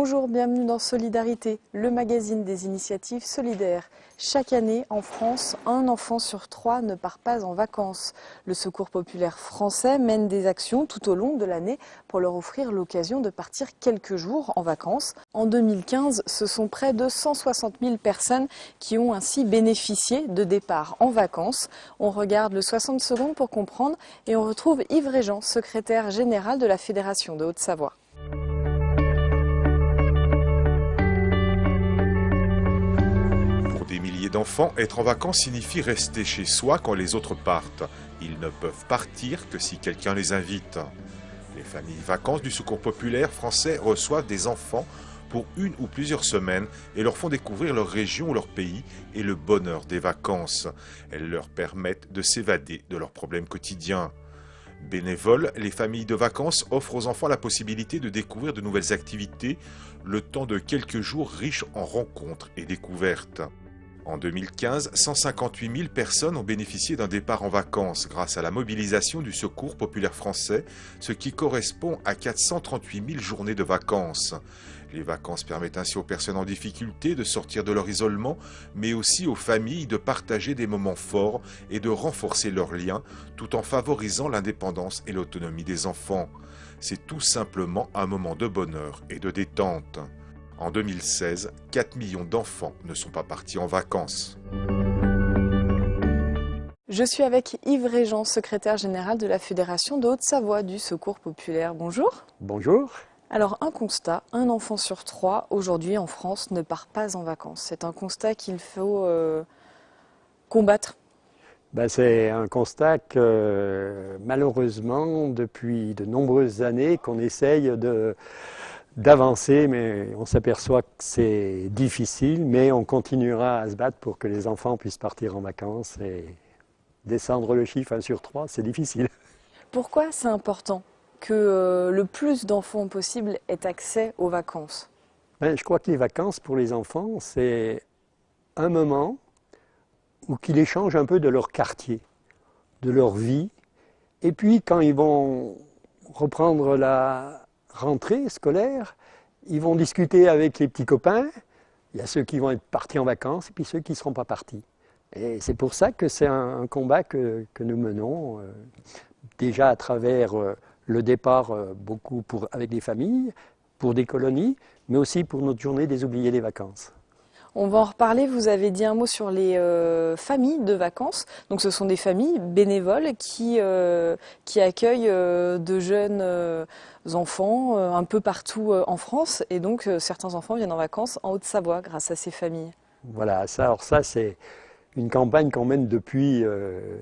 Bonjour, bienvenue dans Solidarité, le magazine des initiatives solidaires. Chaque année, en France, un enfant sur 3 ne part pas en vacances. Le Secours populaire français mène des actions tout au long de l'année pour leur offrir l'occasion de partir quelques jours en vacances. En 2015, ce sont près de 160 000 personnes qui ont ainsi bénéficié de départs en vacances. On regarde le 60 secondes pour comprendre et on retrouve Yves Régent, secrétaire général de la Fédération de Haute-Savoie. Des milliers d'enfants, être en vacances signifie rester chez soi quand les autres partent. Ils ne peuvent partir que si quelqu'un les invite. Les familles vacances du Secours populaire français reçoivent des enfants pour une ou plusieurs semaines et leur font découvrir leur région ou leur pays et le bonheur des vacances. Elles leur permettent de s'évader de leurs problèmes quotidiens. Bénévoles, les familles de vacances offrent aux enfants la possibilité de découvrir de nouvelles activités, le temps de quelques jours riches en rencontres et découvertes. En 2015, 158 000 personnes ont bénéficié d'un départ en vacances grâce à la mobilisation du Secours populaire français, ce qui correspond à 438 000 journées de vacances. Les vacances permettent ainsi aux personnes en difficulté de sortir de leur isolement, mais aussi aux familles de partager des moments forts et de renforcer leurs liens, tout en favorisant l'indépendance et l'autonomie des enfants. C'est tout simplement un moment de bonheur et de détente. En 2016, 4 millions d'enfants ne sont pas partis en vacances. Je suis avec Yves Régent, secrétaire général de la Fédération de Haute-Savoie du Secours populaire. Bonjour. Bonjour. Alors un constat, un enfant sur 3 aujourd'hui en France ne part pas en vacances. C'est un constat qu'il faut combattre. C'est un constat que malheureusement depuis de nombreuses années qu'on essaye d'avancer, mais on s'aperçoit que c'est difficile, mais on continuera à se battre pour que les enfants puissent partir en vacances et descendre le chiffre 1 sur 3, c'est difficile. Pourquoi c'est important que le plus d'enfants possible aient accès aux vacances? Je crois que les vacances pour les enfants, c'est un moment où qu'ils échangent un peu de leur quartier, de leur vie, et puis quand ils vont reprendre la rentrée scolaire, ils vont discuter avec les petits copains. Il y a ceux qui vont être partis en vacances et puis ceux qui ne seront pas partis. Et c'est pour ça que c'est un combat que nous menons, déjà à travers le départ beaucoup avec des familles, pour des colonies, mais aussi pour notre journée des oubliés des vacances. On va en reparler, vous avez dit un mot sur les familles de vacances. Donc ce sont des familles bénévoles qui accueillent de jeunes enfants un peu partout en France. Et donc certains enfants viennent en vacances en Haute-Savoie grâce à ces familles. Voilà, ça c'est une campagne qu'on mène depuis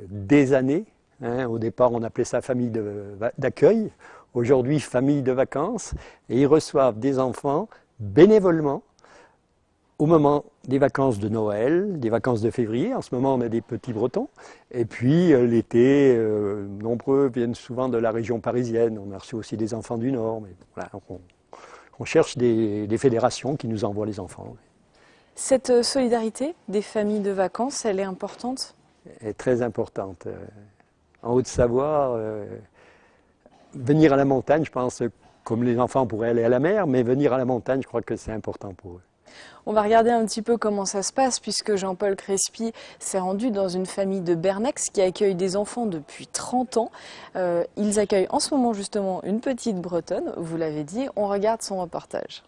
des années. Au départ, on appelait ça famille d'accueil. Aujourd'hui, famille de vacances. Et ils reçoivent des enfants bénévolement au moment des vacances de Noël, des vacances de février. En ce moment, on a des petits Bretons. Et puis l'été, nombreux viennent souvent de la région parisienne. On a reçu aussi des enfants du Nord. Mais voilà, on cherche des fédérations qui nous envoient les enfants. Cette solidarité des familles de vacances, elle est importante? Elle est très importante. En Haute-Savoie, venir à la montagne, je pense, comme les enfants pourraient aller à la mer, mais venir à la montagne, je crois que c'est important pour eux. On va regarder un petit peu comment ça se passe, puisque Jean-Paul Crespi s'est rendu dans une famille de Bernex qui accueille des enfants depuis 30 ans. Ils accueillent en ce moment justement une petite Bretonne, vous l'avez dit. On regarde son reportage.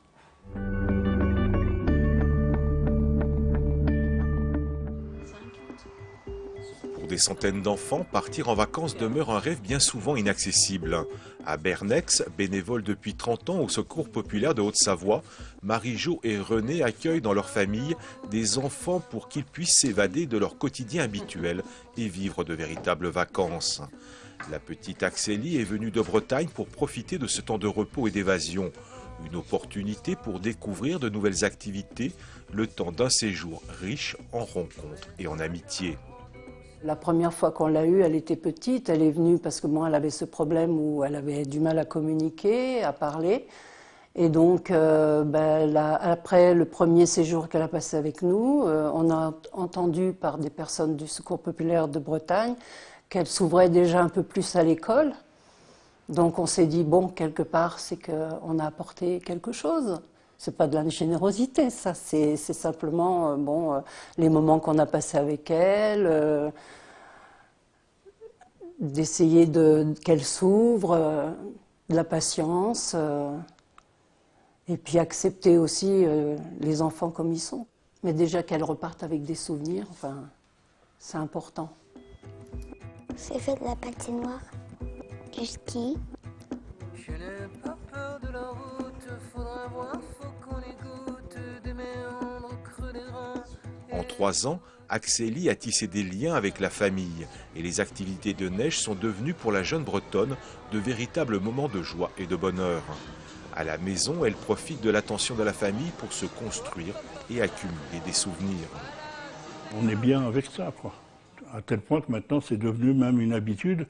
Pour des centaines d'enfants, partir en vacances demeure un rêve bien souvent inaccessible. À Bernex, bénévoles depuis 30 ans au Secours populaire de Haute-Savoie, Marie-Jo et René accueillent dans leur famille des enfants pour qu'ils puissent s'évader de leur quotidien habituel et vivre de véritables vacances. La petite Axélie est venue de Bretagne pour profiter de ce temps de repos et d'évasion. Une opportunité pour découvrir de nouvelles activités, le temps d'un séjour riche en rencontres et en amitié. La première fois qu'on l'a eue, elle était petite, elle est venue parce que moi, elle avait ce problème où elle avait du mal à communiquer, à parler. Et donc, après le premier séjour qu'elle a passé avec nous, on a entendu par des personnes du Secours populaire de Bretagne qu'elle s'ouvrait déjà un peu plus à l'école. Donc on s'est dit, bon, quelque part, c'est qu'on a apporté quelque chose. C'est pas de la générosité, ça. C'est simplement les moments qu'on a passés avec elle, d'essayer qu'elle s'ouvre, de la patience, et puis accepter aussi les enfants comme ils sont. Mais déjà qu'elles repartent avec des souvenirs, enfin, c'est important. J'ai fait de la patinoire, du ski. Je n'ai pas peur de la route, faudra voir, faut qu'on écoute des méandres au creux des reins. En 3 ans, Axélie a tissé des liens avec la famille et les activités de neige sont devenues pour la jeune Bretonne de véritables moments de joie et de bonheur. À la maison, elle profite de l'attention de la famille pour se construire et accumuler des souvenirs. On est bien avec ça, quoi. À tel point que maintenant c'est devenu même une habitude.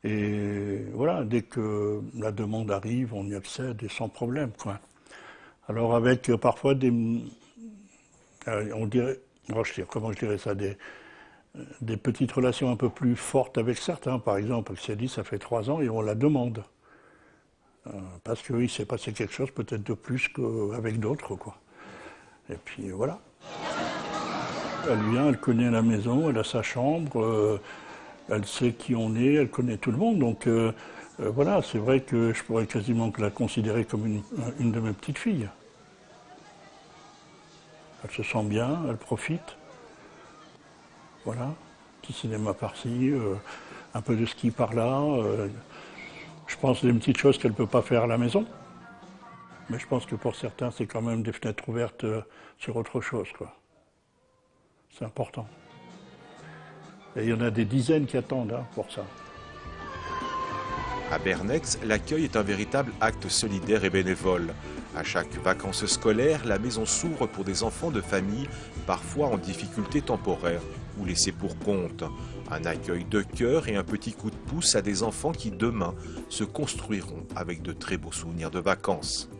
Et voilà, dès que la demande arrive, on y accède et sans problème, quoi. Alors avec parfois on dirait, comment je dirais ça, des petites relations un peu plus fortes avec certains. Par exemple, Axélie, ça fait 3 ans et on la demande. Parce qu'il s'est passé quelque chose peut-être de plus qu'avec d'autres, quoi. Et puis voilà. Elle vient, elle connaît la maison, elle a sa chambre, elle sait qui on est, elle connaît tout le monde. Donc voilà, c'est vrai que je pourrais quasiment la considérer comme une de mes petites filles. Elle se sent bien, elle profite. Voilà, petit cinéma par-ci, un peu de ski par-là. Je pense des petites choses qu'elle ne peut pas faire à la maison. Mais je pense que pour certains, c'est quand même des fenêtres ouvertes sur autre chose, quoi. C'est important. Et il y en a des dizaines qui attendent pour ça. À Bernex, l'accueil est un véritable acte solidaire et bénévole. À chaque vacances scolaires, la maison s'ouvre pour des enfants de famille, parfois en difficulté temporaire ou laissés pour compte. Un accueil de cœur et un petit coup de pouce à des enfants qui, demain, se construiront avec de très beaux souvenirs de vacances.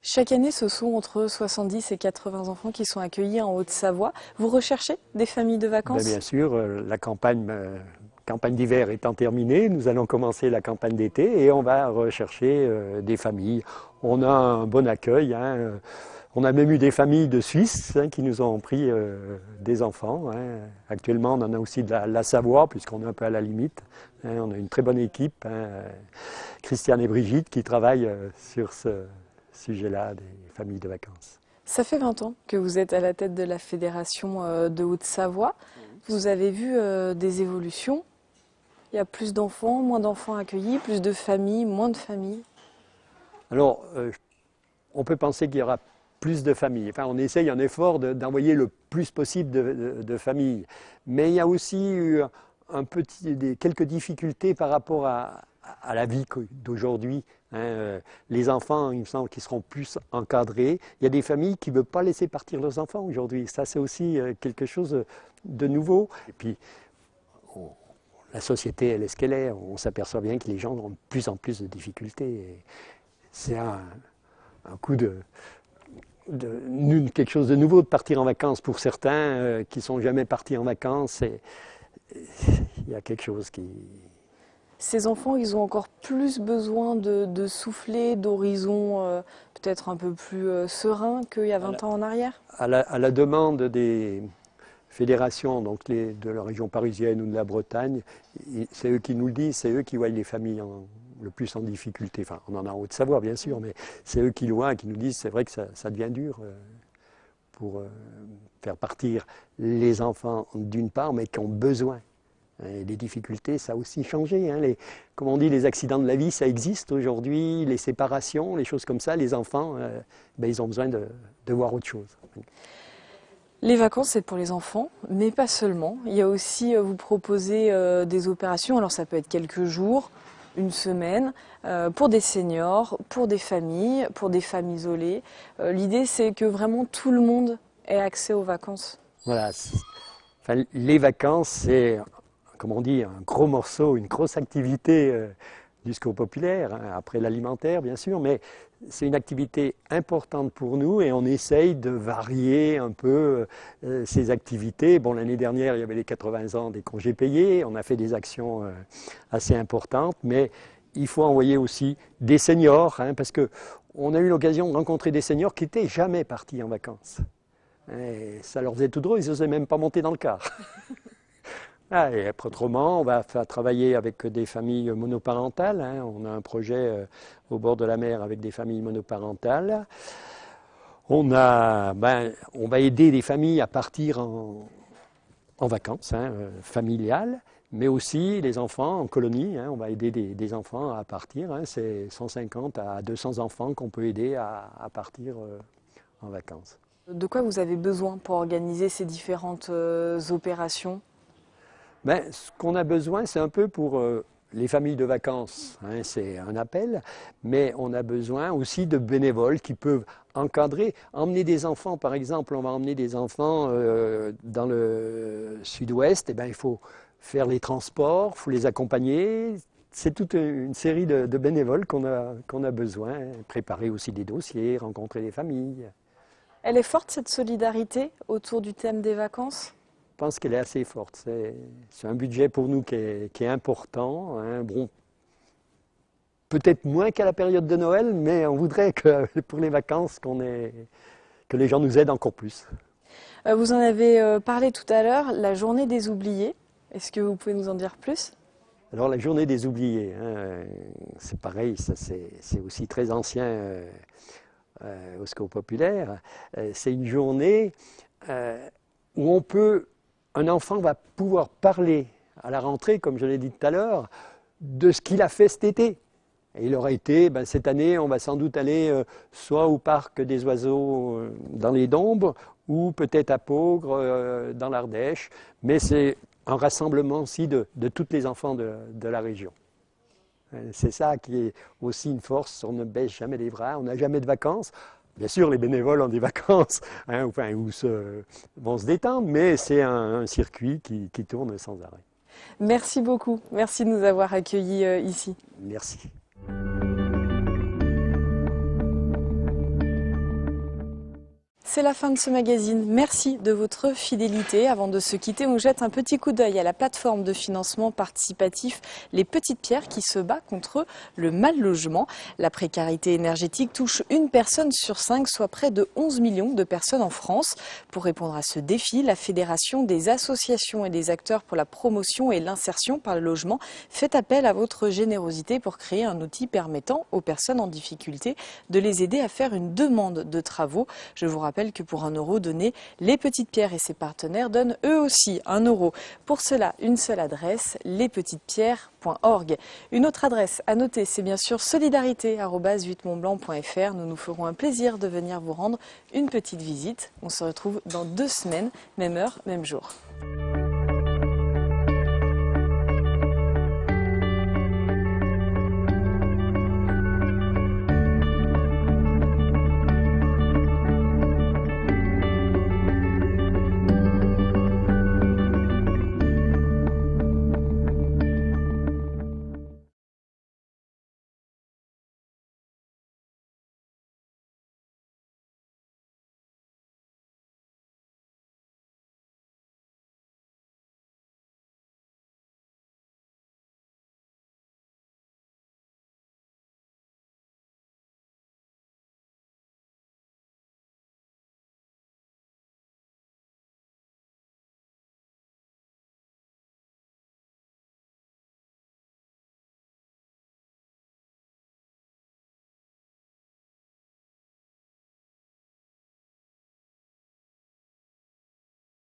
Chaque année, ce sont entre 70 et 80 enfants qui sont accueillis en Haute-Savoie. Vous recherchez des familles de vacances? Bien sûr, la campagne d'hiver étant terminée, nous allons commencer la campagne d'été et on va rechercher des familles. On a un bon accueil, hein. On a même eu des familles de Suisse qui nous ont pris des enfants. Hein. Actuellement, on en a aussi de la Savoie, puisqu'on est un peu à la limite. Hein. On a une très bonne équipe, hein. Christiane et Brigitte, qui travaillent sur ce sujet-là des familles de vacances. Ça fait 20 ans que vous êtes à la tête de la Fédération de Haute-Savoie. Vous avez vu des évolutions? Il y a plus d'enfants, moins d'enfants accueillis, plus de familles, moins de familles? Alors, on peut penser qu'il y aura plus de familles. Enfin, on essaye un effort d'envoyer le plus possible de familles. Mais il y a aussi eu quelques difficultés par rapport à la vie d'aujourd'hui. Hein. Les enfants, il me semble qu'ils seront plus encadrés. Il y a des familles qui ne veulent pas laisser partir leurs enfants aujourd'hui. Ça, c'est aussi quelque chose de nouveau. Et puis, la société, elle est ce qu'elle est. On s'aperçoit bien que les gens ont de plus en plus de difficultés. Et c'est un coup quelque chose de nouveau de partir en vacances pour certains qui ne sont jamais partis en vacances. Il y a quelque chose qui... Ces enfants, ils ont encore plus besoin de souffler, d'horizons peut-être un peu plus sereins qu'il y a 20 ans en arrière? À la demande des fédérations donc de la région parisienne ou de la Bretagne, c'est eux qui nous le disent, c'est eux qui voient les familles le plus en difficulté. Enfin, on en a en Haute-Savoie, bien sûr, mais c'est eux qui le voient et qui nous disent c'est vrai que ça devient dur pour faire partir les enfants d'une part, mais qui ont besoin. Et les difficultés, ça a aussi changé. Hein. Comme on dit, les accidents de la vie, ça existe aujourd'hui, les séparations, les choses comme ça. Les enfants, ils ont besoin de voir autre chose. Les vacances, c'est pour les enfants, mais pas seulement. Il y a aussi, vous proposez des opérations, alors ça peut être quelques jours, une semaine, pour des seniors, pour des familles isolées. L'idée, c'est que vraiment tout le monde ait accès aux vacances. Voilà. Enfin, les vacances, c'est, comme on dit, un gros morceau, une grosse activité du secours populaire, hein, après l'alimentaire, bien sûr, mais c'est une activité importante pour nous et on essaye de varier un peu ces activités. Bon, l'année dernière, il y avait les 80 ans des congés payés, on a fait des actions assez importantes, mais il faut envoyer aussi des seniors, hein, parce qu'on a eu l'occasion de rencontrer des seniors qui n'étaient jamais partis en vacances. Et ça leur faisait tout drôle, ils n'osaient même pas monter dans le car. Et après, autrement, on va faire travailler avec des familles monoparentales. Hein. On a un projet au bord de la mer avec des familles monoparentales. On va aider des familles à partir en vacances, hein, familiales, mais aussi les enfants en colonie. Hein. On va aider des enfants à partir. Hein. C'est 150 à 200 enfants qu'on peut aider à partir en vacances. De quoi vous avez besoin pour organiser ces différentes opérations ? Ce qu'on a besoin, c'est un peu pour les familles de vacances, hein, c'est un appel, mais on a besoin aussi de bénévoles qui peuvent encadrer, emmener des enfants. Par exemple, on va emmener des enfants dans le sud-ouest, il faut faire les transports, il faut les accompagner. C'est toute une série de bénévoles qu'on a besoin, préparer aussi des dossiers, rencontrer des familles. Elle est forte, cette solidarité autour du thème des vacances ? Je pense qu'elle est assez forte. C'est un budget pour nous qui est important. Hein. Bon, peut-être moins qu'à la période de Noël, mais on voudrait que pour les vacances, que les gens nous aident encore plus. Vous en avez parlé tout à l'heure, la journée des oubliés. Est-ce que vous pouvez nous en dire plus ? Alors la journée des oubliés, hein, c'est pareil, c'est aussi très ancien au Secours populaire. C'est une journée où un enfant va pouvoir parler à la rentrée, comme je l'ai dit tout à l'heure, de ce qu'il a fait cet été. Et il aura été, cette année, on va sans doute aller soit au parc des oiseaux dans les Dombes, ou peut-être à Peaugres, dans l'Ardèche. Mais c'est un rassemblement aussi de tous les enfants de la région. C'est ça qui est aussi une force, on ne baisse jamais les bras, on n'a jamais de vacances. Bien sûr, les bénévoles ont des vacances, hein, où vont se détendre, mais c'est un circuit qui tourne sans arrêt. Merci beaucoup. Merci de nous avoir accueillis ici. Merci. C'est la fin de ce magazine. Merci de votre fidélité. Avant de se quitter, on jette un petit coup d'œil à la plateforme de financement participatif Les Petites Pierres qui se bat contre le mal-logement. La précarité énergétique touche une personne sur 5, soit près de 11 millions de personnes en France. Pour répondre à ce défi, la Fédération des associations et des acteurs pour la promotion et l'insertion par le logement fait appel à votre générosité pour créer un outil permettant aux personnes en difficulté de les aider à faire une demande de travaux. Je vous rappelle que pour 1 € donné, Les Petites Pierres et ses partenaires donnent eux aussi 1 €. Pour cela, une seule adresse, lespetitespierres.org. Une autre adresse à noter, c'est bien sûr solidarité@8montblanc.fr. Nous nous ferons un plaisir de venir vous rendre une petite visite. On se retrouve dans 2 semaines, même heure, même jour.